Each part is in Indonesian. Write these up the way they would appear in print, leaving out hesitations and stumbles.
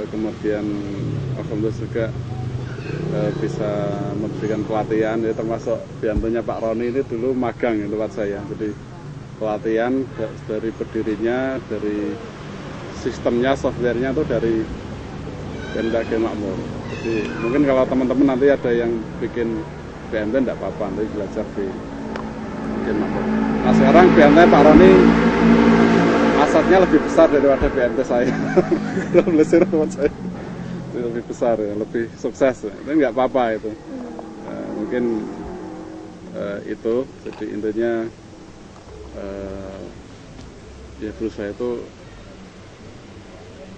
kemudian alhamdulillah juga bisa memberikan pelatihan, ya, termasuk diantaranya Pak Roni ini dulu magang di tempat saya, jadi pelatihan dari berdirinya, dari sistemnya, softwarenya itu dari BMKG Makmur. Jadi mungkin kalau teman-teman nanti ada yang bikin BMT tidak apa-apa, nanti belajar di BMKG Makmur. Nah sekarang BMT Pak Roni asetnya lebih besar daripada BMT saya. Tempat saya lebih besar, ya, lebih sukses, itu nggak apa-apa itu. Mungkin itu, jadi intinya ya berusaha itu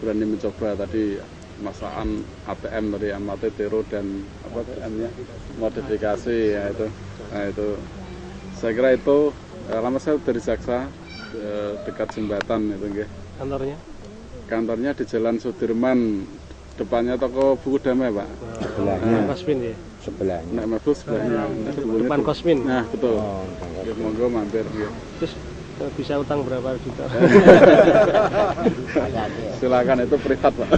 berani mencoba tadi masakan ATM tadi, amati tero dan apa ATM-nya modifikasi, ya itu. Nah itu saya kira itu. Lama saya dari Jaksa, dekat jembatan itu, nggih. Kantornya di Jalan Sudirman, depannya toko buku damai, Pak. Sebelahnya. Kosmin ya. Sebelahnya. Nah, Mabel sebelahnya. Depan Kosmin. Nah, betul. Ya, monggo mampir. Ya. Terus bisa utang berapa juta? Silakan, itu privat, Pak.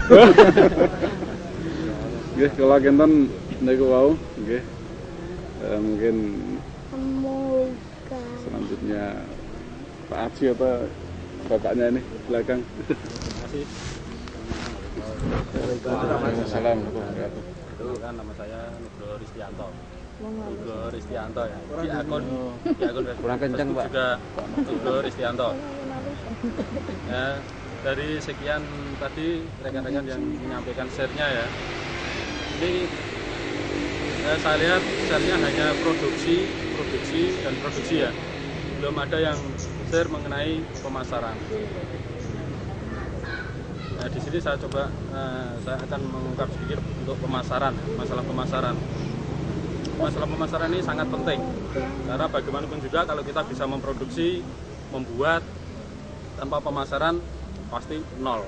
Nggih, kalau kinten niku wau, nggih. Mungkin selanjutnya Pak Aji atau bapaknya ini belakang. Terima kasih. Assalamualaikum. Itu kan nama saya Nugroho Ristianto. Nugroho Ristianto ya. Di akun Kurang kencang, Pak. juga Nugroho Ristianto. Ya, dari sekian tadi rekan-rekan yang menyampaikan share-nya ya. Ini saya lihat share-nya hanya produksi dan produksi ya. Belum ada yang share mengenai pemasaran. Nah, di sini saya coba, saya akan mengungkap sedikit untuk pemasaran, masalah pemasaran. Masalah pemasaran ini sangat penting, karena bagaimanapun juga kalau kita bisa memproduksi, membuat tanpa pemasaran pasti nol,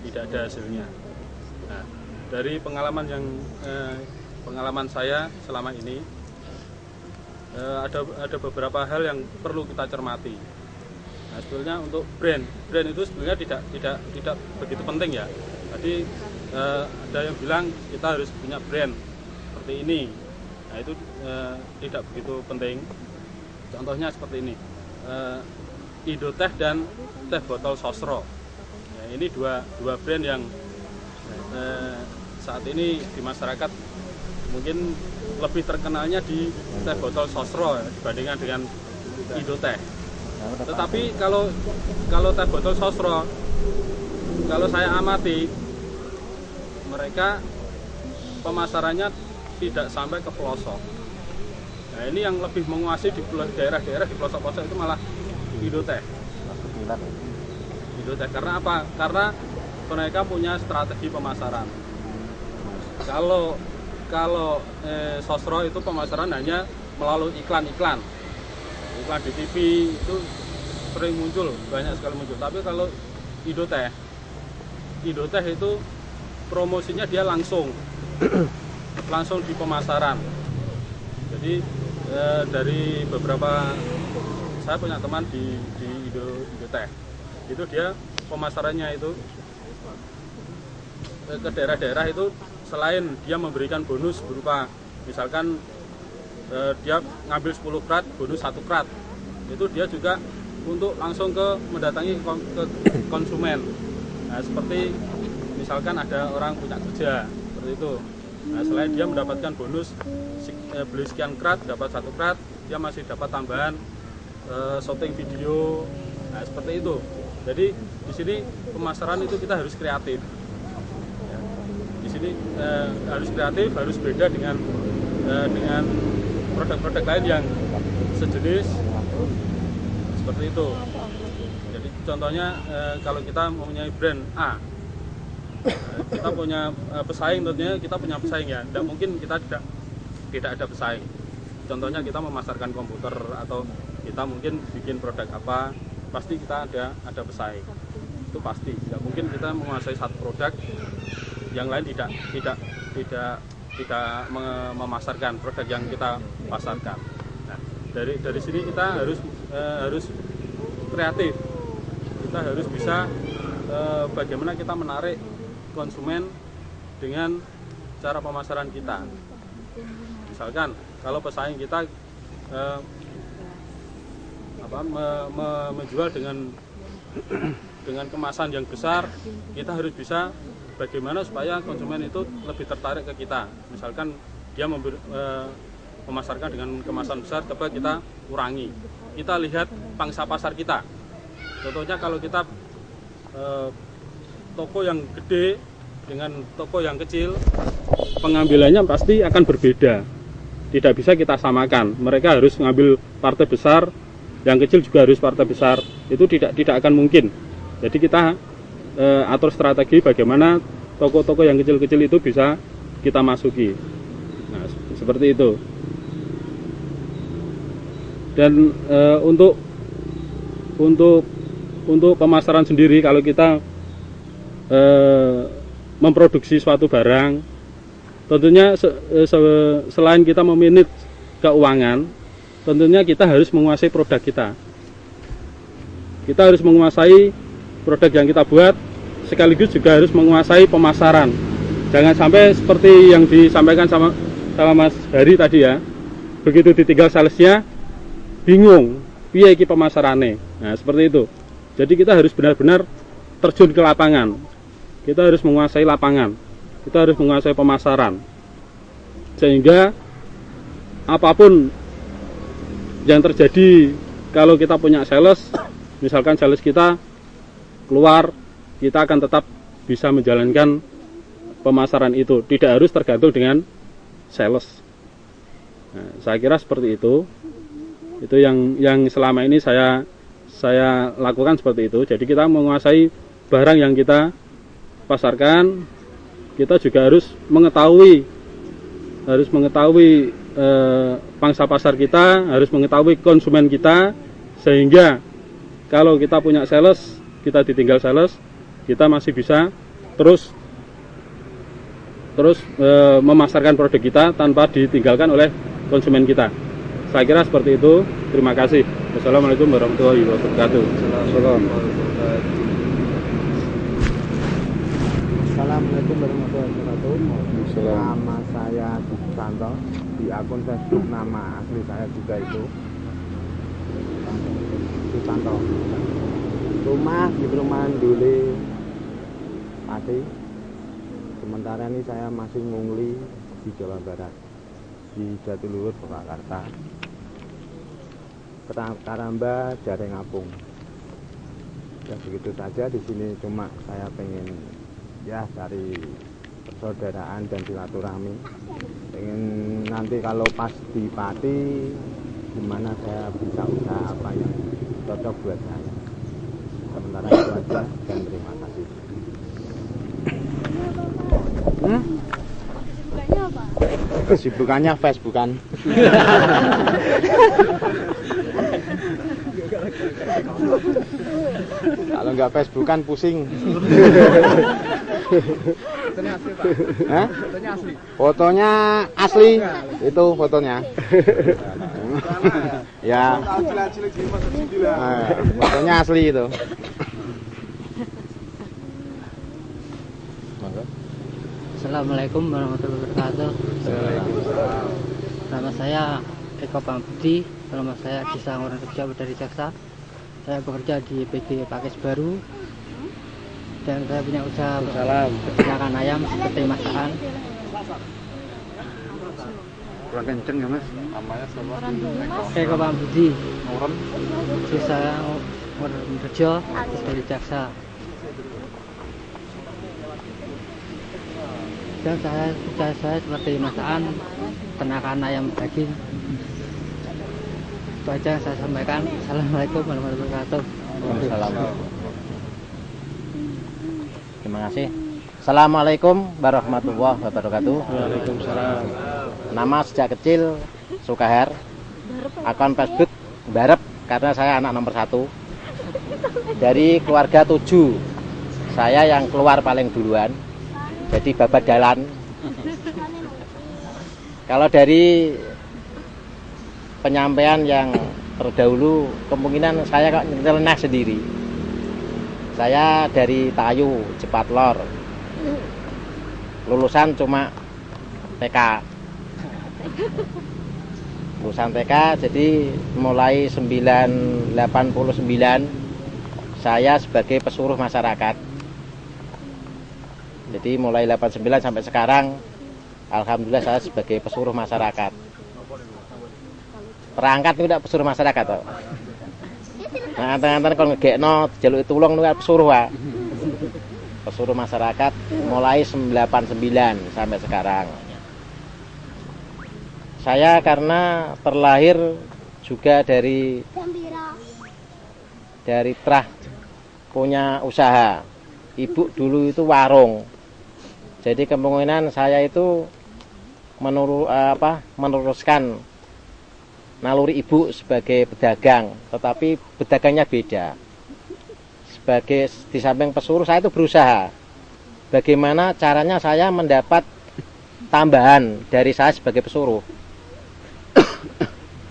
tidak ada hasilnya. Nah, dari pengalaman saya selama ini, ada beberapa hal yang perlu kita cermati. Nah, sebetulnya untuk brand itu sebenarnya tidak begitu penting ya. Tadi ada yang bilang kita harus punya brand seperti ini. Nah, itu tidak begitu penting. Contohnya seperti ini, Indoteh dan Teh Botol Sosro. Nah, ini dua brand yang saat ini di masyarakat mungkin lebih terkenalnya di Teh Botol Sosro ya, dibandingkan dengan Indoteh. Tetapi kalau Teh Botol Sosro, kalau saya amati, mereka pemasarannya tidak sampai ke pelosok. Nah, ini yang lebih menguasai di daerah-daerah di pelosok-pelosok itu malah Indoteh. Indoteh karena apa? Karena mereka punya strategi pemasaran. Kalau Sosro itu pemasaran hanya melalui iklan di TV itu sering muncul, banyak sekali muncul. Tapi kalau Indoteh itu promosinya dia langsung di pemasaran. Jadi dari beberapa, saya punya teman di Indoteh, itu dia pemasarannya itu ke daerah-daerah itu, selain dia memberikan bonus berupa misalkan dia ngambil 10 krat, bonus 1 krat, itu dia juga untuk langsung mendatangi ke konsumen. Nah, seperti misalkan ada orang punya kerja seperti itu. Nah, selain dia mendapatkan bonus beli sekian krat dapat 1 krat, dia masih dapat tambahan syuting video. Nah, seperti itu. Jadi di sini pemasaran itu kita harus kreatif. Ya, di sini harus kreatif, harus beda dengan produk-produk lain yang sejenis seperti itu. Jadi contohnya kalau kita mempunyai brand A, kita punya pesaing, tentunya kita punya pesaing ya. Tidak mungkin kita tidak ada pesaing. Contohnya kita memasarkan komputer atau kita mungkin bikin produk apa, pasti kita ada pesaing. Itu pasti. Tidak mungkin kita menguasai satu produk, yang lain tidak memasarkan produk yang kita pasarkan. Nah, dari sini kita harus kreatif. Kita harus bisa bagaimana kita menarik konsumen dengan cara pemasaran kita. Misalkan kalau pesaing kita menjual dengan kemasan yang besar, kita harus bisa bagaimana supaya konsumen itu lebih tertarik ke kita. Misalkan dia memasarkan dengan kemasan besar, coba kita kurangi. Kita lihat pangsa pasar kita. Contohnya kalau kita toko yang gede dengan toko yang kecil, pengambilannya pasti akan berbeda. Tidak bisa kita samakan. Mereka harus ngambil partai besar, yang kecil juga harus partai besar. Itu tidak akan mungkin. Jadi kita atur strategi bagaimana toko-toko yang kecil-kecil itu bisa kita masuki. Nah, seperti itu. Dan untuk pemasaran sendiri, kalau kita memproduksi suatu barang, tentunya selain kita memanage keuangan, tentunya kita harus menguasai produk kita. Kita harus menguasai produk yang kita buat, sekaligus juga harus menguasai pemasaran. Jangan sampai seperti yang disampaikan sama Mas Hari tadi ya, begitu ditinggal salesnya, bingung, piye iki pemasarannya. Nah, seperti itu. Jadi kita harus benar-benar terjun ke lapangan. Kita harus menguasai lapangan. Kita harus menguasai pemasaran. Sehingga apapun yang terjadi kalau kita punya sales, misalkan sales kita keluar, kita akan tetap bisa menjalankan pemasaran itu. Tidak harus tergantung dengan sales. Nah, saya kira seperti itu. Itu yang selama ini saya lakukan seperti itu. Jadi kita menguasai barang yang kita pasarkan, kita juga harus mengetahui pangsa pasar kita, harus mengetahui konsumen kita, sehingga kalau kita punya sales, kita ditinggal sales, kita masih bisa terus memasarkan produk kita tanpa ditinggalkan oleh konsumen kita. Saya kira seperti itu. Terima kasih. Wassalamualaikum warahmatullahi wabarakatuh. Assalamualaikum warahmatullahi wabarakatuh. Nama saya Susanto, di akun Facebook nama asli saya juga itu Susanto. Rumah di perumahan Dule Pati. Sementara ini saya masih ngungli di Jawa Barat, di Jatiluhur, Purwakarta, Karamba, Jareng Apung. Ya begitu saja. Di sini cuma saya pengen ya cari persaudaraan dan silaturahmi. Pengen nanti kalau pas di Pati, gimana saya bisa usaha apa yang cocok buat saya. Sementara itu aja dan terima kasih. Kesibukannya Facebookan. Kalau nggak Facebookan pusing. Fotonya asli, Pak. Hah? Fotonya asli. Fotonya asli. Itu fotonya. Ya. Fotonya asli itu. Assalamualaikum warahmatullahi wabarakatuh. Nama saya Eko Pambudi. Nama saya di Sangoran Kerja dari Jaksa. Saya bekerja di PD Pakis Baru. Dan saya punya usaha peternakan ayam seperti masakan. Kurang kenceng ya Mas. Namanya siapa? Eko Pambudi. Di Sangoran Kerja dari Jaksa. Dan saya seperti masakan, peternakan ayam daging. Itu aja yang saya sampaikan. Assalamualaikum warahmatullahi wabarakatuh. Terima kasih. Assalamualaikum warahmatullahi wabarakatuh. Waalaikumsalam. Nama sejak kecil Sukahar. Akun Facebook Barep karena saya anak nomor 1. Dari keluarga 7, saya yang keluar paling duluan. Jadi babat jalan. Kalau dari penyampaian yang terdahulu, kemungkinan saya kok nyeleneh sendiri. Saya dari Tayu, Cepat Lor. lulusan cuma TK. Lulusan TK, jadi mulai 1989 saya sebagai pesuruh masyarakat. Jadi mulai 89 sampai sekarang alhamdulillah saya sebagai pesuruh masyarakat. Perangkat itu tidak pesuruh masyarakat toh. Nah, antar-antar kalau ngegekno jaluk tulung itu pesuruh, Pak. Pesuruh masyarakat mulai 89 sampai sekarang. Saya karena terlahir juga dari trah punya usaha. Ibu dulu itu warung. Jadi kemungkinan saya itu meneruskan naluri ibu sebagai pedagang, tetapi pedagangnya beda. Sebagai di samping pesuruh saya itu berusaha. Bagaimana caranya saya mendapat tambahan dari saya sebagai pesuruh.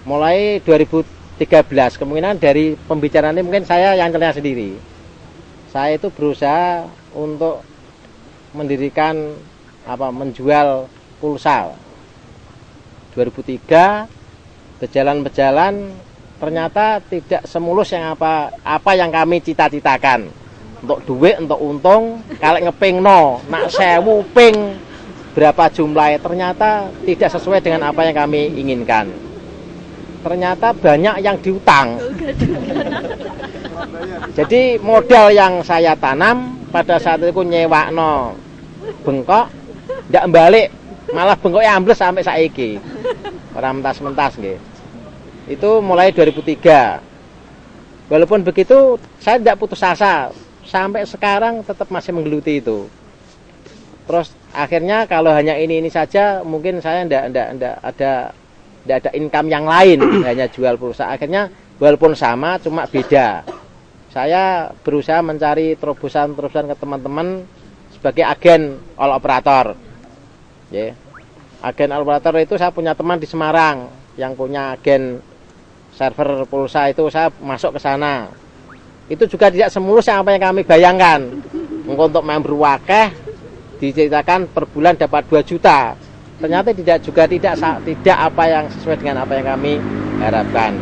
Mulai 2013 kemungkinan dari pembicaraan ini mungkin saya yang terlihat sendiri. Saya itu berusaha untuk mendirikan menjual pulsa. 2003 berjalan ternyata tidak semulus yang apa yang kami cita-citakan. Untuk duit, untuk untung, kalau ngeping nak 1000 ping berapa jumlahnya, ternyata tidak sesuai dengan apa yang kami inginkan. Ternyata banyak yang diutang. Jadi modal yang saya tanam pada saat itu nyewakno bengkok ndak balik, malah bengkoknya ambles sampai saiki. Ora mentas-mentas nggih. Itu mulai 2003. Walaupun begitu saya tidak putus asa, sampai sekarang tetap masih menggeluti itu. Terus akhirnya kalau hanya ini saja mungkin saya tidak ada income yang lain, hanya jual pulsa. Akhirnya walaupun sama cuma beda. Saya berusaha mencari terobosan-terobosan ke teman-teman sebagai agen all operator. Ya. Agen all operator itu saya punya teman di Semarang yang punya agen server pulsa, itu saya masuk ke sana. Itu juga tidak semulus apa yang kami bayangkan. Untuk member wakeh diceritakan per bulan dapat 2 juta. Ternyata tidak apa yang sesuai dengan apa yang kami harapkan.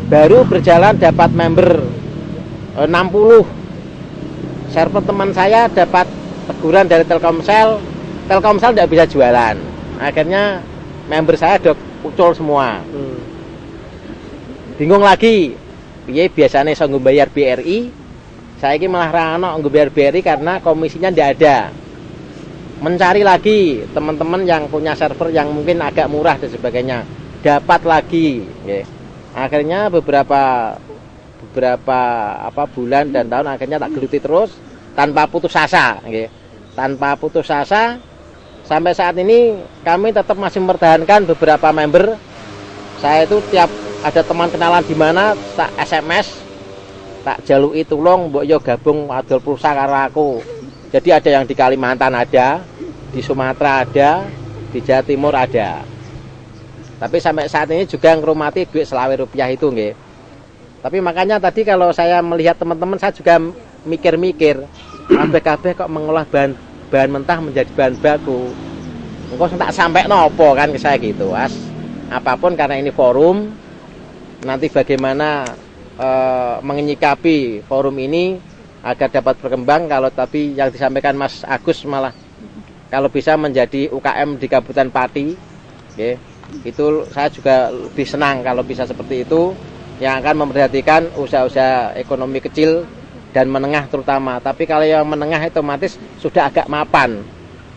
Baru berjalan dapat member 60. Server teman saya dapat teguran dari Telkomsel tidak bisa jualan. Akhirnya member saya udah ucul semua. Bingung lagi. Piye biasanya saya bayar BRI, saya ini malah rano bayar BRI karena komisinya tidak ada. Mencari lagi teman-teman yang punya server yang mungkin agak murah dan sebagainya, dapat lagi. Akhirnya beberapa bulan dan tahun akhirnya tak geluti terus tanpa putus asa. Tanpa putus asa sampai saat ini kami tetap masih mempertahankan beberapa member. Saya itu tiap ada teman kenalan di mana tak SMS, tak jaluki tulung mbok yo gabung adol pulsa karo aku. Jadi ada yang di Kalimantan ada, di Sumatera ada, di Jawa Timur ada. Tapi sampai saat ini juga ngrumati duit Rp20 itu nggih. Tapi makanya tadi kalau saya melihat teman-teman saya juga mikir-mikir, kabeh kok mengolah bahan mentah menjadi bahan baku. Engko tak sampai nopo kan ke saya gitu, As. Apapun karena ini forum, nanti bagaimana menyikapi forum ini agar dapat berkembang. Kalau tapi yang disampaikan Mas Agus malah kalau bisa menjadi UKM di Kabupaten Pati, itu saya juga lebih senang kalau bisa seperti itu, yang akan memperhatikan usaha-usaha ekonomi kecil dan menengah terutama. Tapi kalau yang menengah otomatis sudah agak mapan.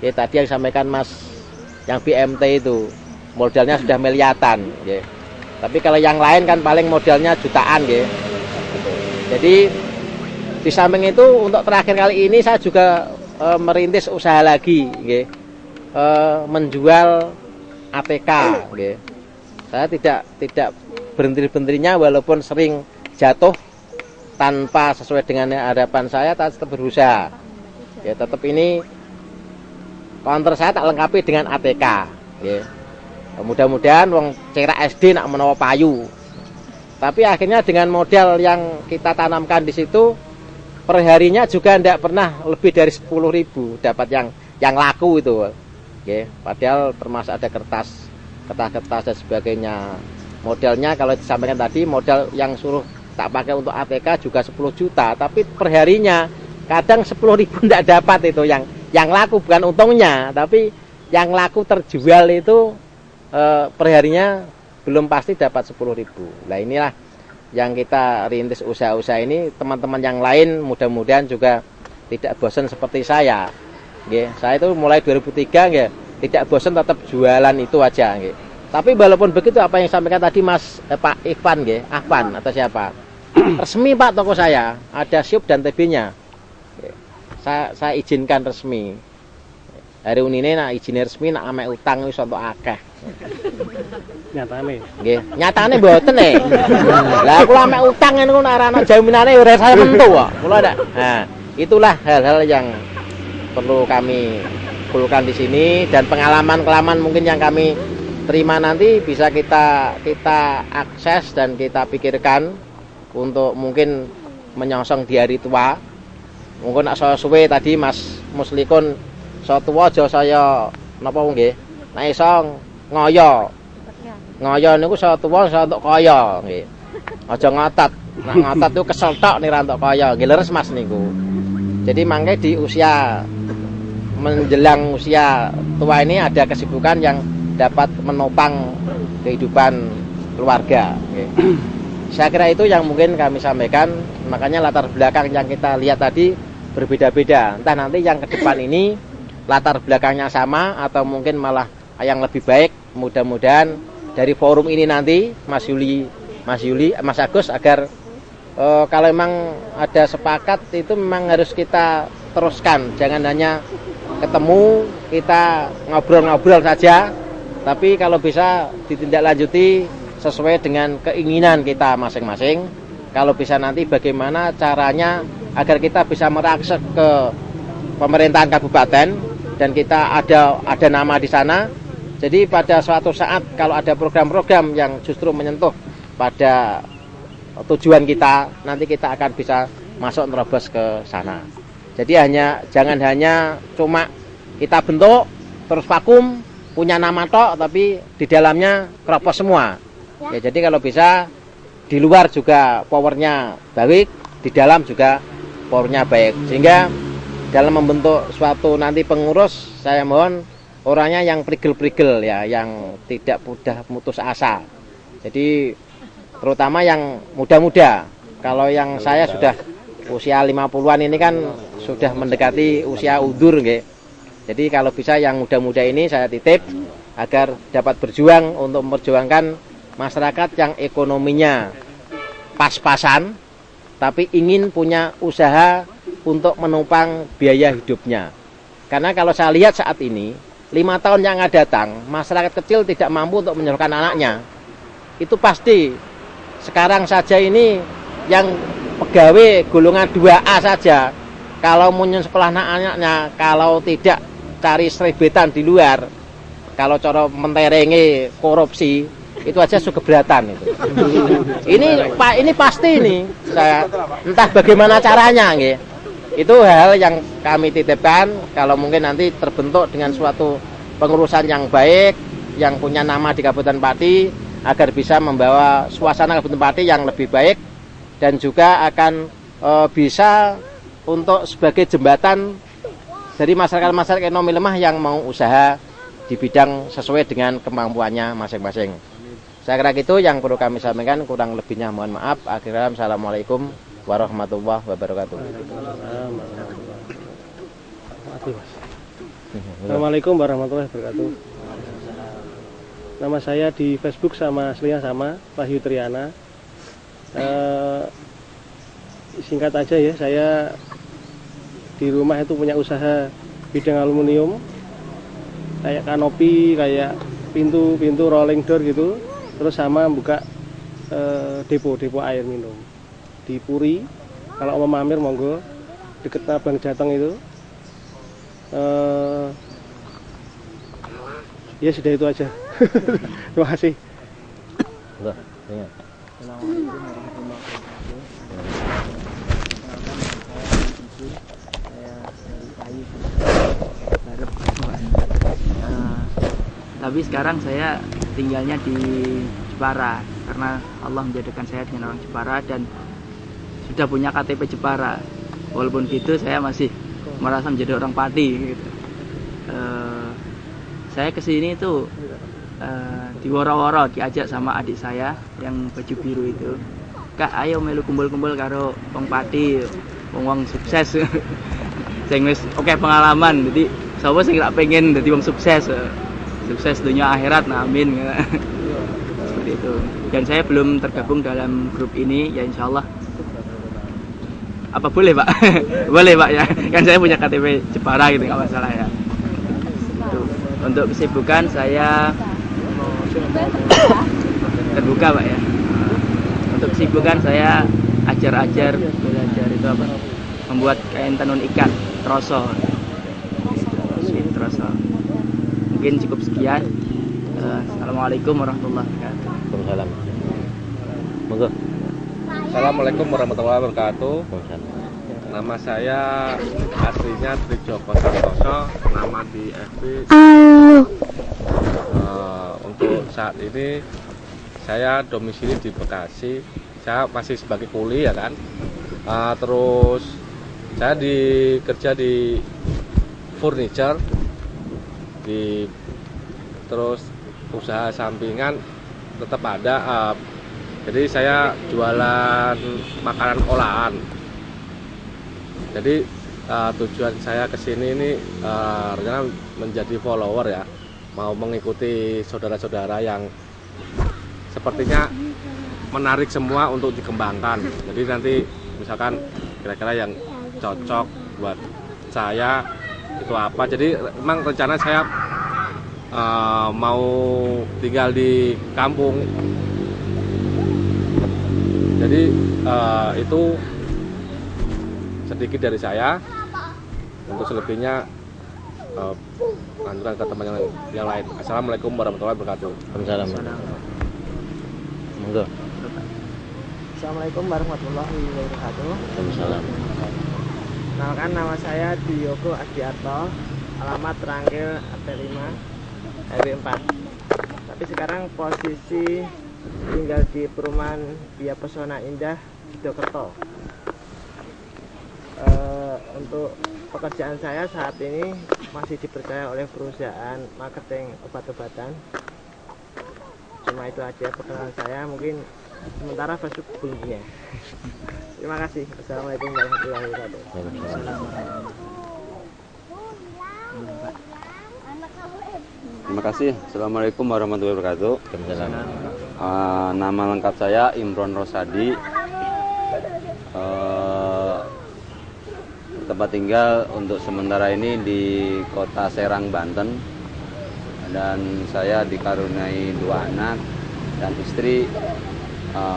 Tadi yang disampaikan Mas yang BMT itu modalnya sudah miliatan. Tapi kalau yang lain kan paling modalnya jutaan. Jadi di samping itu untuk terakhir kali ini saya juga merintis usaha lagi, menjual ATK. Saya tidak berhenti-berhentinya walaupun sering jatuh tanpa sesuai dengan harapan saya, tetap berusaha. Tetap ini counter saya tak lengkapi dengan ATK. Mudah-mudahan wong cerak SD nak menawa payu. Tapi akhirnya dengan modal yang kita tanamkan di situ, perharinya juga tidak pernah lebih dari 10.000 dapat yang laku itu. Oke, padahal termasuk ada kertas dan sebagainya. Modelnya kalau disampaikan tadi, modal yang suruh tak pakai untuk ATK juga 10 juta, tapi perharinya kadang 10.000 tidak dapat itu yang laku, bukan untungnya, tapi yang laku terjual itu perharinya belum pasti dapat 10.000. Nah inilah yang kita rintis usaha-usaha ini. Teman-teman yang lain mudah-mudahan juga tidak bosan seperti saya. Saya itu mulai 2003 tidak bosan, tetap jualan itu aja. Tapi walaupun begitu, apa yang sampaikan tadi Pak Ivan, Ahvan atau siapa, resmi Pak toko saya, ada SIUP dan TB-nya. Saya izinkan resmi. Hari ini nak izin resmi, nak ame utang wis untuk akeh. Nyatane. Nyatane mboten Lah kula ame utang niku nek ora ana jaminane ora saya mentu kok. Kula ndak. Nah, itulah hal-hal yang perlu kami kumpulkan di sini, dan pengalaman mungkin yang kami terima nanti bisa kita akses dan kita pikirkan untuk mungkin menyongsong di hari tua. Mungkin nak saya suwe tadi Mas Muslikun saya tua aja saya napa nggih. Nek iso ngoyo niku saya tua saya untuk kaya nggih. Aja ngotot. Nek ngotot itu kesel tok nek ra untuk kaya. Nggih leres Mas niku. Jadi mangke di usia menjelang usia tua ini ada kesibukan yang dapat menopang kehidupan keluarga. Saya kira itu yang mungkin kami sampaikan. Makanya latar belakang yang kita lihat tadi berbeda-beda. Entah nanti yang ke depan ini latar belakangnya sama atau mungkin malah yang lebih baik. Mudah-mudahan dari forum ini nanti Mas Agus agar kalau memang ada sepakat itu memang harus kita teruskan. Jangan hanya ketemu kita ngobrol-ngobrol saja, tapi kalau bisa ditindaklanjuti sesuai dengan keinginan kita masing-masing. Kalau bisa nanti bagaimana caranya agar kita bisa mengakses ke pemerintahan kabupaten dan kita ada nama di sana. Jadi pada suatu saat kalau ada program-program yang justru menyentuh pada tujuan kita, nanti kita akan bisa masuk nerobos ke sana. Jadi jangan hanya cuma kita bentuk terus vakum punya nama tok tapi di dalamnya keropos semua. Ya, jadi kalau bisa di luar juga powernya baik, di dalam juga powernya baik. Sehingga dalam membentuk suatu nanti pengurus, saya mohon orangnya yang prigel-prigel ya, yang tidak mudah putus asa. Jadi terutama yang muda-muda. Kalau yang saya sudah usia 50-an ini kan sudah mendekati usia udur nggih. Jadi kalau bisa yang muda-muda ini saya titip agar dapat berjuang untuk memperjuangkan masyarakat yang ekonominya pas-pasan tapi ingin punya usaha untuk menopang biaya hidupnya. Karena kalau saya lihat saat ini 5 tahun yang akan datang masyarakat kecil tidak mampu untuk menyalurkan anaknya. Itu pasti. Sekarang saja ini yang pegawai golongan 2A saja kalau mau sekolah anaknya, kalau tidak cari seribetan di luar, kalau cara menterengi korupsi itu aja sudah keberatan itu. Ini pasti ini saya entah bagaimana caranya nggih. Itu hal yang kami titipkan kalau mungkin nanti terbentuk dengan suatu pengurusan yang baik, yang punya nama di Kabupaten Pati agar bisa membawa suasana Kabupaten Pati yang lebih baik dan juga akan bisa untuk sebagai jembatan dari masyarakat-masyarakat ekonomi lemah yang mau usaha di bidang sesuai dengan kemampuannya masing-masing. Saya kira itu yang perlu kami sampaikan, kurang lebihnya mohon maaf. Akhirnya assalamualaikum warahmatullahi wabarakatuh. Assalamualaikum warahmatullahi wabarakatuh. Nama saya di Facebook sama aslinya sama, Wahyu Triana. Singkat aja ya, saya di rumah itu punya usaha bidang aluminium, kayak kanopi, kayak pintu rolling door gitu. Terus sama buka depo air minum di Puri. Kalau mau mampir monggo, deket Abang Jateng itu. Ya sudah itu aja. Terima kasih. Assalamualaikum warahmatullahi wabarakatuh. tapi sekarang saya tinggalnya di Jepara karena Allah menjadikan saya dengan orang Jepara dan sudah punya KTP Jepara. Walaupun gitu saya masih merasa menjadi orang Pati gitu. Saya kesini itu di woro-woro diajak sama adik saya yang baju biru itu. Kak, ayo melu kumpul-kumpul karo wong Pati, wong sukses. Sing wis oke pengalaman. Jadi sapa sing gak pengen dadi wong sukses. Sukses dunia akhirat, nah amin. Seperti itu. Dan saya belum tergabung dalam grup ini, ya insya Allah. Apa boleh Pak? Boleh Pak ya. Kan saya punya KTP Jepara gitu, nggak masalah ya. Tuh. Untuk kesibukan saya terbuka Pak ya. Untuk kesibukan saya belajar itu apa? Membuat kain tenun ikan, troso. Troso. Mungkin cukup sekian. Assalamualaikum warahmatullahi wabarakatuh. Waalaikumsalam. Monggo. Assalamualaikum warahmatullahi wabarakatuh. Nama saya aslinya Trijoko Santoso, nama di FB. Untuk saat ini saya domisili di Bekasi. Saya masih sebagai kuli ya kan. Terus saya kerja di furniture, terus usaha sampingan tetap ada. Jadi saya jualan makanan olahan. Jadi tujuan saya kesini ini rencana menjadi follower ya, mau mengikuti saudara-saudara yang sepertinya menarik semua untuk dikembangkan. Jadi nanti misalkan kira-kira yang cocok buat saya itu apa. Jadi memang rencana saya mau tinggal di kampung. Jadi itu sedikit dari saya. Untuk selebihnya lanjutkan ke teman yang lain. Assalamualaikum warahmatullahi wabarakatuh. Waalaikumsalam. Monggo. Assalamualaikum warahmatullahi wabarakatuh. Waalaikumsalam. Kenalkan, nama saya Diogo Adiarto, alamat Rangkil RT5 RW 4. Tapi sekarang posisi tinggal di perumahan Via Pesona Indah Sidokerto. Untuk pekerjaan saya saat ini masih dipercaya oleh perusahaan marketing obat-obatan. Cuma itu aja perkenalan saya, mungkin sementara Facebook bunyinya. Terima kasih. Assalamualaikum warahmatullahi wabarakatuh. Terima kasih. Assalamualaikum warahmatullahi wabarakatuh. Nama lengkap saya Imron Rosadi. Tempat tinggal untuk sementara ini di Kota Serang, Banten. Dan saya dikaruniai 2 anak dan istri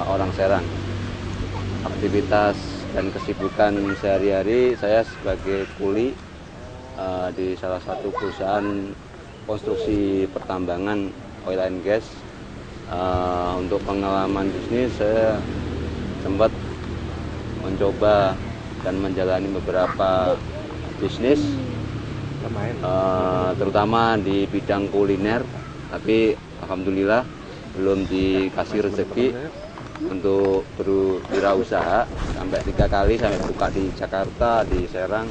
orang Serang. Aktivitas dan kesibukan sehari-hari saya sebagai kuli di salah satu perusahaan konstruksi pertambangan oil and gas. Untuk pengalaman bisnis saya sempat mencoba dan menjalani beberapa bisnis, terutama di bidang kuliner, tapi alhamdulillah belum dikasih rezeki untuk berwirausaha. Sampai 3 kali saya buka di Jakarta, di Serang.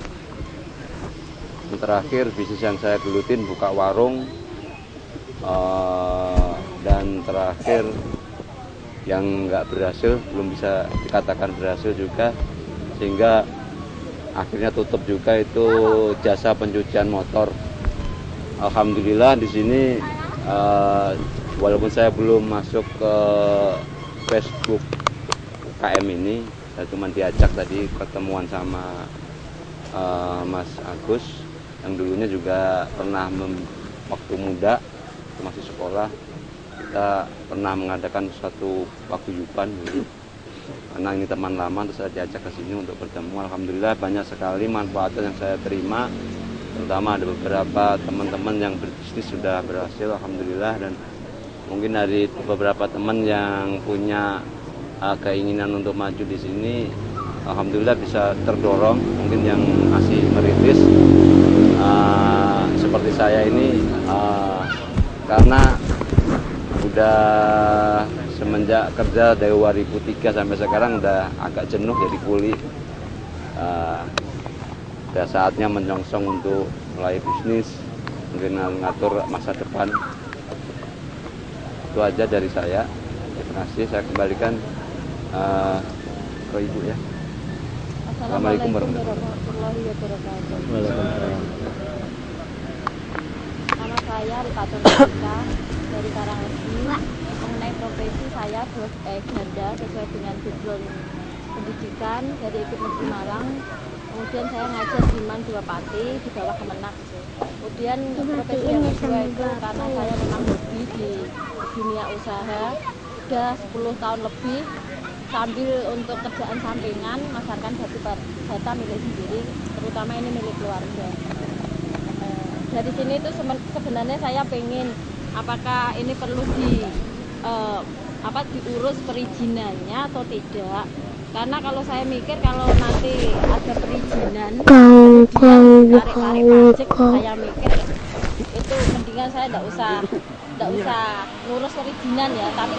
Yang terakhir bisnis yang saya gelutin buka warung, dan terakhir yang nggak berhasil, belum bisa dikatakan berhasil juga, sehingga akhirnya tutup juga, itu jasa pencucian motor. Alhamdulillah di sini walaupun saya belum masuk ke Facebook KM ini, saya cuma diajak tadi ketemuan sama Mas Agus yang dulunya juga pernah waktu muda masih sekolah, kita pernah mengadakan suatu paguyuban gitu. Karena ini teman lama, terus saya diajak ke sini untuk bertemu. Alhamdulillah banyak sekali manfaat yang saya terima, terutama ada beberapa teman-teman yang berbisnis sudah berhasil, alhamdulillah. Dan mungkin dari beberapa teman yang punya keinginan untuk maju di sini, alhamdulillah bisa terdorong. Mungkin yang masih merintis seperti saya ini, karena udah semenjak kerja dari 2003 sampai sekarang udah agak jenuh jadi kuli. Udah saatnya menyongsong untuk mulai bisnis, mungkin ngatur masa depan. Itu aja dari saya. Terima kasih, saya kembalikan ke Ibu ya. Assalamualaikum warahmatullahi wabarakatuh. Nama saya Rifatul Rizka dari Karanglesi. Mengenai profesi saya garda sesuai dengan background pendidikan dari IPB Negeri Malang. Kemudian saya ngajar di Man 2 Pati di bawah Kemenak. Kemudian profesi yang kedua itu karena saya memang hobi di dunia usaha sudah 10 tahun lebih, sambil untuk kerjaan sampingan memasarkan batu bata milik sendiri, terutama ini milik keluarga. Dari sini itu sebenarnya saya pengen apakah ini perlu diurus perizinannya atau tidak, karena kalau saya mikir kalau nanti ada perizinan tarik-tarik pajak, saya mikir itu mendingan saya tidak usah ngurus perizinan ya. Tapi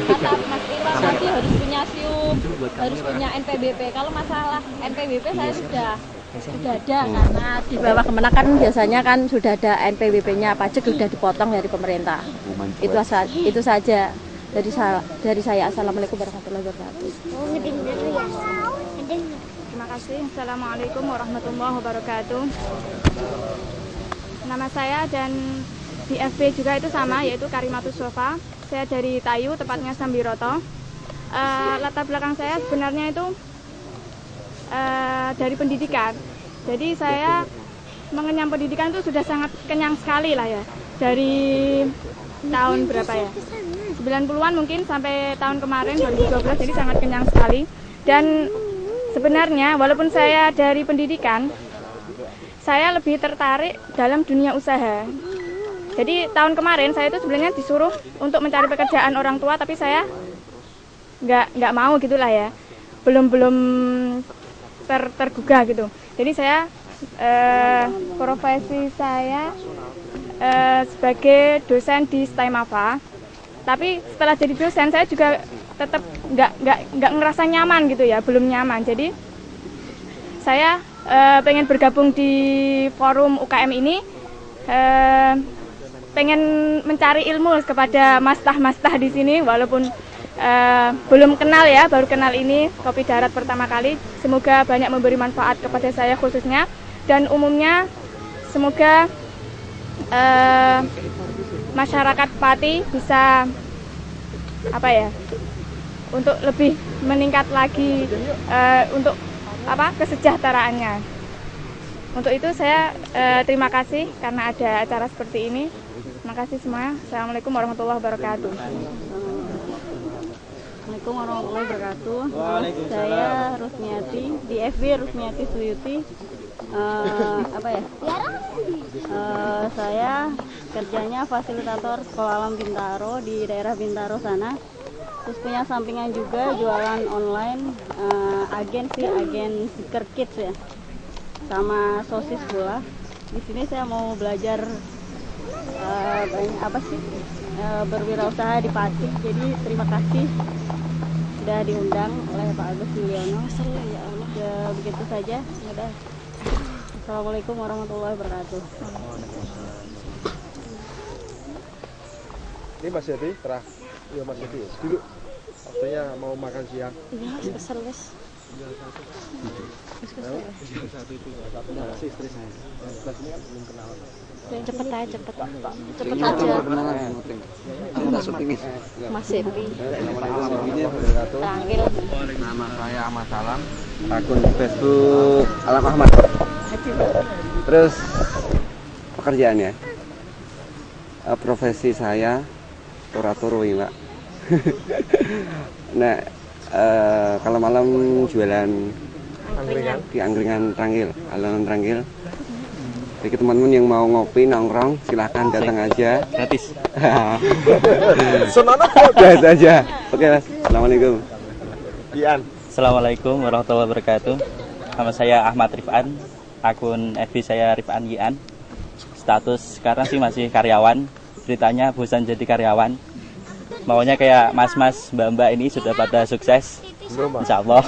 kata Mas Irwan tadi harus punya SIUM, harus punya NPWP. Kalau masalah NPWP saya sudah ada, karena di bawah Kemenak kan biasanya kan sudah ada NPWP-nya, pajak sudah dipotong dari pemerintah. Itu saja dari saya. Assalamualaikum warahmatullahi wabarakatuh. Terima kasih. Assalamualaikum warahmatullahi wabarakatuh. Nama saya dan di FB juga itu sama, yaitu Karimatus Sofa. Saya dari Tayu, tepatnya Sambiroto. Latar belakang saya sebenarnya itu dari pendidikan. Jadi saya mengenyam pendidikan itu sudah sangat kenyang sekali lah ya. Dari tahun berapa ya? 90-an mungkin sampai tahun kemarin 2012, jadi sangat kenyang sekali. Dan sebenarnya walaupun saya dari pendidikan, saya lebih tertarik dalam dunia usaha. Jadi tahun kemarin saya itu sebenarnya disuruh untuk mencari pekerjaan orang tua, tapi saya nggak mau gitulah ya, belum tergugah gitu. Jadi saya profesi saya sebagai dosen di STIMAVA, tapi setelah jadi dosen saya juga tetap nggak ngerasa nyaman gitu ya, belum nyaman. Jadi saya pengen bergabung di forum UKM ini, pengen mencari ilmu kepada mastah-mastah di sini, walaupun belum kenal ya, baru kenal ini Kopi Darat pertama kali. Semoga banyak memberi manfaat kepada saya khususnya dan umumnya. Semoga masyarakat Pati bisa untuk lebih meningkat lagi untuk kesejahteraannya. Untuk itu saya terima kasih karena ada acara seperti ini. Terima kasih semua. Assalamualaikum warahmatullahi wabarakatuh. Assalamualaikum warahmatullahi wabarakatuh. Saya Rusmiati di FB Rusmiati Suyuti. Saya kerjanya fasilitator sekolah alam Bintaro di daerah Bintaro sana. Terus punya sampingan juga jualan online, agen stiker kids ya, sama sosis pula. Di sini saya mau belajar berwirausaha di Pati. Jadi terima kasih sudah diundang oleh Pak Agus Mulyono. Ya begitu saja. Udah. Assalamualaikum warahmatullahi wabarakatuh. Ini Mas Yati, ya Mas Yati, dulu waktunya mau makan siang. Iya, kesel wes. Cepet aja. Mas Epi. Tanggil. Nama saya Ahmad Salam, akun Facebook Alam Ahmad. Terus pekerjaannya, profesi saya toro-toro ya Pak. Nah, kalau malam jualan di angkringan Tranggil, alanan Tranggil. Jadi teman-teman yang mau ngopi nongkrong silahkan datang aja. Gratis. Biasa aja. Oke Mas. Assalamualaikum. Assalamualaikum warahmatullahi wabarakatuh. Nama saya Ahmad Rifan. Akun FB saya Rifan Yian. Status sekarang sih masih karyawan ceritanya bosan jadi karyawan. Maunya kayak mas-mas, mbak-mbak ini sudah pada sukses. Insya Allah.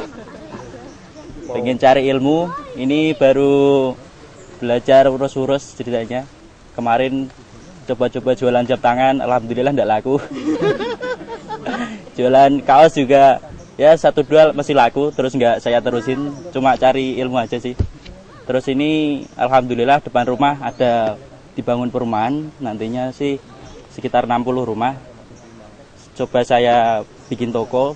Pengen cari ilmu, ini baru belajar urus-urus ceritanya. Kemarin coba-coba jualan jam tangan, alhamdulillah enggak laku. Jualan kaos juga ya 1-2 masih laku, terus enggak saya terusin, cuma cari ilmu aja sih. Terus ini alhamdulillah depan rumah ada dibangun perumahan, nantinya sih sekitar 60 rumah. Coba saya bikin toko,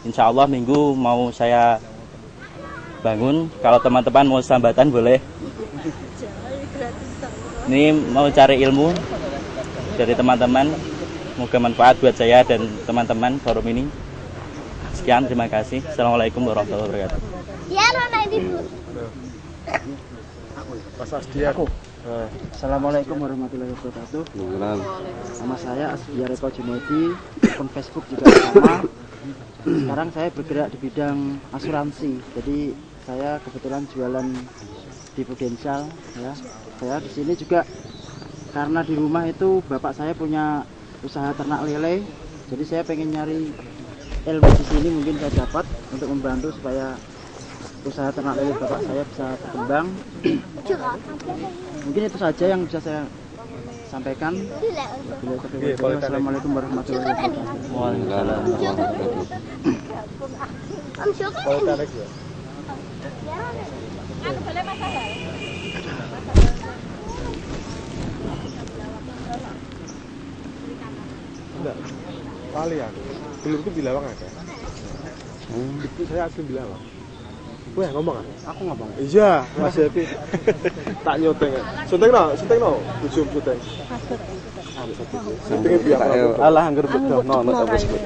insya Allah minggu mau saya bangun. Kalau teman-teman mau sambatan boleh. Ini mau cari ilmu dari teman-teman, semoga manfaat buat saya dan teman-teman forum ini. Sekian, terima kasih. Assalamualaikum warahmatullahi wabarakatuh. Ya, Nona Ibu. Mas Asdia. Assalamualaikum warahmatullahi wabarakatuh. Nama saya Asdia Reko Junaidi, akun Facebook juga sama. Sekarang saya bergerak di bidang asuransi. Jadi saya kebetulan jualan di Prudential ya. Saya di sini juga karena di rumah itu bapak saya punya usaha ternak lele. Jadi saya pengen nyari ilmu di sini mungkin saya dapat untuk membantu supaya usaha ternak lele bapak saya bisa berkembang. Mungkin itu saja yang bisa saya sampaikan. Assalamualaikum warahmatullahi wabarakatuh. Enggak, wali aku. Dulu itu Bilawang ada. Itu saya asli Bilawang. Wah, ngomong kan? Aku ngomong. Iya, Mas Happy. Tak nyoteng. Syuting no. Ujung syuting. Syuting biar alah anggar bedo no apa sebut.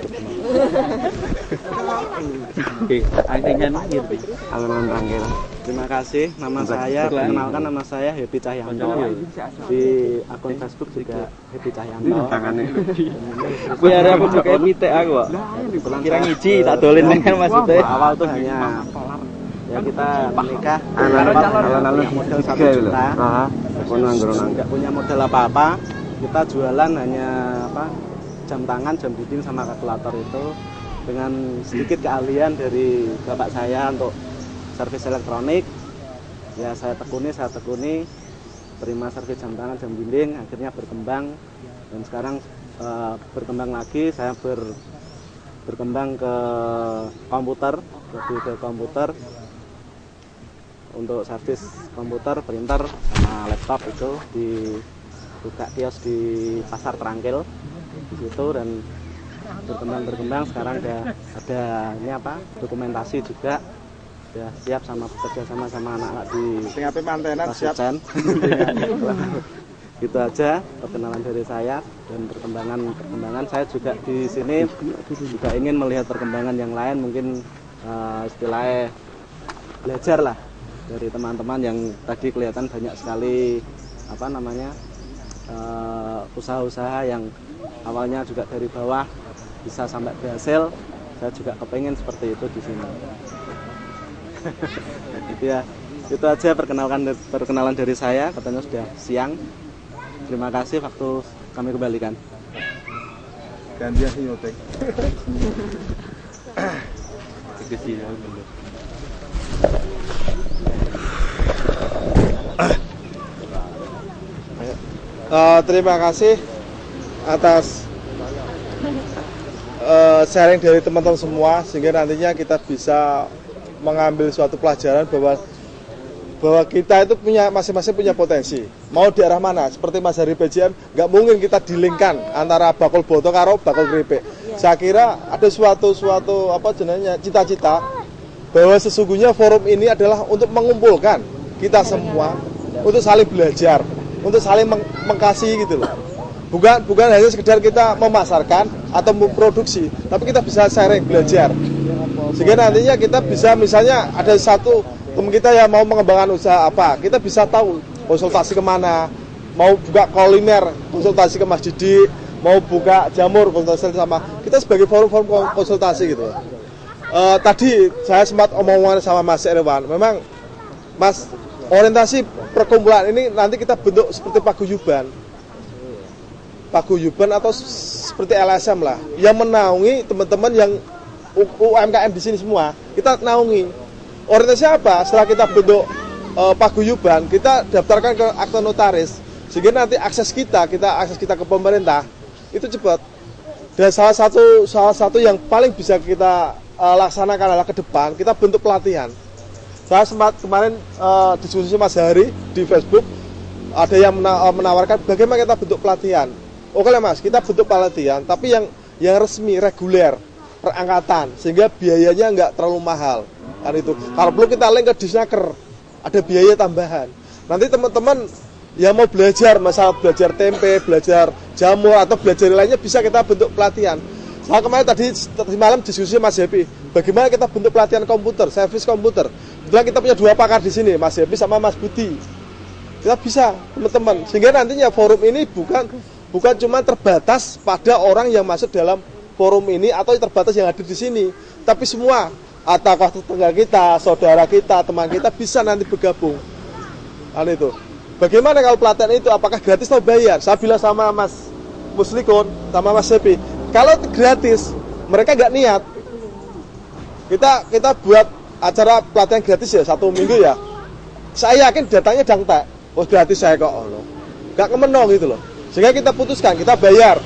Oke, akhirnya gitu. Alun-alun Rangkil. Terima kasih. Nama saya, perkenalkan nama saya Happy Cahyanto. Di akun Facebook juga Happy Cahyanto. Biar aku pakai mite aku, Pak. Kira ngiji tak dolin dengan Mas Ute. Awal tuh hanya ya kita menikah alun-alun modal 1 juta. Nggak punya modal apa-apa. Kita jualan hanya jam tangan, jam dinding sama kalkulator itu dengan sedikit keahlian dari bapak saya untuk servis elektronik. Ya saya tekuni, terima servis jam tangan, jam dinding, akhirnya berkembang dan sekarang berkembang lagi. Saya berkembang ke komputer, lebih ke komputer untuk servis komputer, printer, sama laptop itu buka kios di Pasar Trangkil di situ dan berkembang sekarang ada ini dokumentasi juga sudah siap bekerja sama anak-anak di Pasucan. Gitu aja perkenalan dari saya dan perkembangan saya juga di sini juga ingin melihat perkembangan yang lain, mungkin istilahnya belajar lah dari teman-teman yang tadi kelihatan banyak sekali usaha-usaha yang awalnya juga dari bawah bisa sampai berhasil. Saya juga kepengen seperti itu di sini. Gitu ya. Itu aja perkenalan dari saya. Katanya sudah siang. Terima kasih, waktu kami kembalikan. Gantian sih nyotek. Terima kasih atas sharing dari teman-teman semua, sehingga nantinya kita bisa mengambil suatu pelajaran bahwa kita itu masing-masing punya potensi. Mau di arah mana? Seperti Mas Hari PJM, nggak mungkin kita dilingkan antara bakul boto karo bakul keripik. Saya kira ada suatu cita-cita bahwa sesungguhnya forum ini adalah untuk mengumpulkan kita semua untuk saling belajar, untuk saling mengasihi gitu loh. Bukan hanya sekedar kita memasarkan atau memproduksi, tapi kita bisa sharing, belajar. Sehingga nantinya kita bisa, misalnya ada satu teman kita yang mau mengembangkan usaha apa, kita bisa tahu konsultasi kemana, mau buka kuliner, konsultasi ke Mas Didi, mau buka jamur, konsultasi sama kita sebagai forum-forum konsultasi gitu. Tadi saya sempat omongan sama Mas Erwan, memang Mas, orientasi perkumpulan ini nanti kita bentuk seperti paguyuban. paguyuban atau seperti LSM lah, yang menaungi teman-teman yang UMKM di sini semua. Kita naungi. Orientasi apa? Setelah kita bentuk paguyuban, kita daftarkan ke akte notaris, sehingga nanti akses kita ke pemerintah itu cepat. Dan salah satu yang paling bisa kita laksanakan adalah ke depan kita bentuk pelatihan. Saya sempat kemarin diskusi Mas Hari di Facebook, ada yang menawarkan bagaimana kita bentuk pelatihan. Oke lah Mas, kita bentuk pelatihan, tapi yang resmi, reguler, per angkatan, sehingga biayanya nggak terlalu mahal. Kan itu. Kalau perlu kita link ke Disnaker, ada biaya tambahan. Nanti teman-teman yang mau belajar, masalah belajar tempe, belajar jamur atau belajar lainnya bisa kita bentuk pelatihan. Saya kemarin tadi malam diskusi Mas Happy, bagaimana kita bentuk pelatihan komputer, servis komputer. Kebetulan kita punya 2 pakar di sini, Mas Happy sama Mas Budi. Kita bisa, teman-teman. Sehingga nantinya forum ini bukan cuma terbatas pada orang yang masuk dalam forum ini atau terbatas yang hadir di sini, tapi semua tokoh tetangga kita, saudara kita, teman kita bisa nanti bergabung. Kan itu. Bagaimana kalau pelatihan itu apakah gratis atau bayar? Saya bilang sama Mas Muslikun, sama Mas Happy, kalau gratis mereka nggak niat. Kita buat acara pelatihan gratis ya 1 minggu ya. Saya yakin datanya dangtek. Oh gratis saya kok, nggak kemenong gitu loh. Sehingga kita putuskan, kita bayar.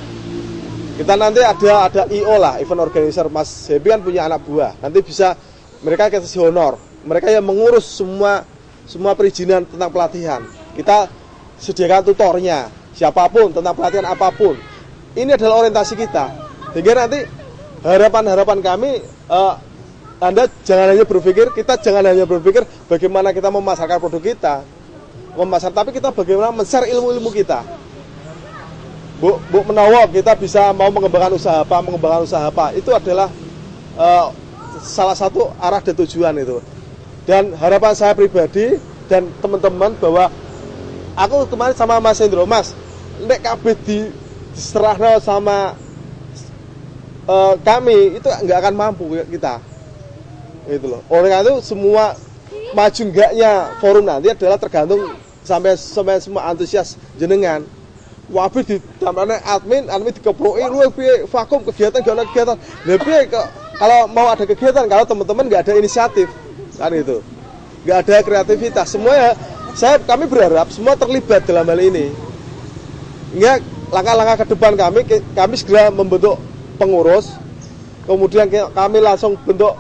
Kita nanti ada IO lah, event organizer. Mas Happy kan punya anak buah. Nanti bisa mereka kasih honor. Mereka yang mengurus semua perizinan tentang pelatihan. Kita sediakan tutornya, siapapun tentang pelatihan apapun. Ini adalah orientasi kita. Sehingga nanti harapan kami, Anda jangan hanya berpikir, kita jangan hanya berpikir bagaimana kita memasarkan produk kita, tapi kita bagaimana men-share ilmu-ilmu kita. Bu menawa kita bisa mau mengembangkan usaha apa, itu adalah salah satu arah dan tujuan itu. Dan harapan saya pribadi dan teman-teman bahwa aku kemarin sama Mas Hendro, Mas, nek kabeh diserahno sama kami itu nggak akan mampu kita. Itu loh. Oleh karena itu semua maju enggaknya forum nanti adalah tergantung sampai semua antusias jenengan. Wabe ditambahnya admin dikeproki lu piye vakum kegiatan gak ada kegiatan. Lah piye kalau mau ada kegiatan kalau teman-teman nggak ada inisiatif kan itu. Nggak ada kreativitas. Semuanya kami berharap semua terlibat dalam hal ini. Hingga langkah-langkah ke depan kami segera membentuk pengurus. Kemudian kami langsung bentuk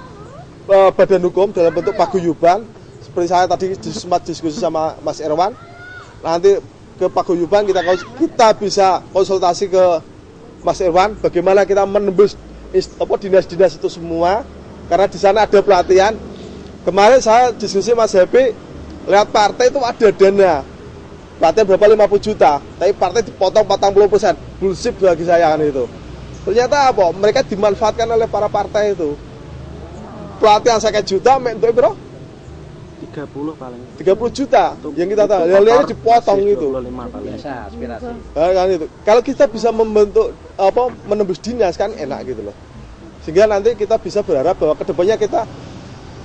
badan hukum dalam bentuk paguyuban. Seperti saya tadi sempat diskusi sama Mas Erwan. Nanti ke paguyuban kita bisa konsultasi ke Mas Erwan bagaimana kita menembus dinas-dinas itu semua, karena di sana ada pelatihan. Kemarin saya diskusi Mas Happy, lihat partai itu ada dana pelatihan berapa 50 juta, tapi partai dipotong 40%. Bullshit bagi saya kan itu. Ternyata apa? Mereka dimanfaatkan oleh para partai itu. Pelatihan 1 juta, untuk bro 30 paling 30 juta yang kita tahu, yang lainnya dipotong itu. Biasa aspirasi. Kan itu. Kalau kita bisa membentuk menembus dinas kan enak gitu loh. Sehingga nanti kita bisa berharap bahwa kedepannya kita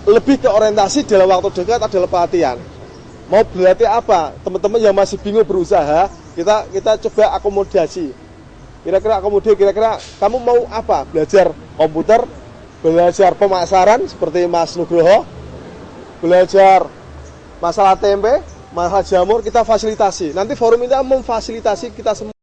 lebih ke orientasi dalam waktu dekat adalah pelatihan. Mau berlatih apa? Teman-teman yang masih bingung berusaha, kita coba akomodasi. Kira-kira kamu mau apa? Belajar komputer, belajar pemasaran seperti Mas Nugroho, belajar masalah tempe, masalah jamur, kita fasilitasi. Nanti forum ini memfasilitasi kita semua.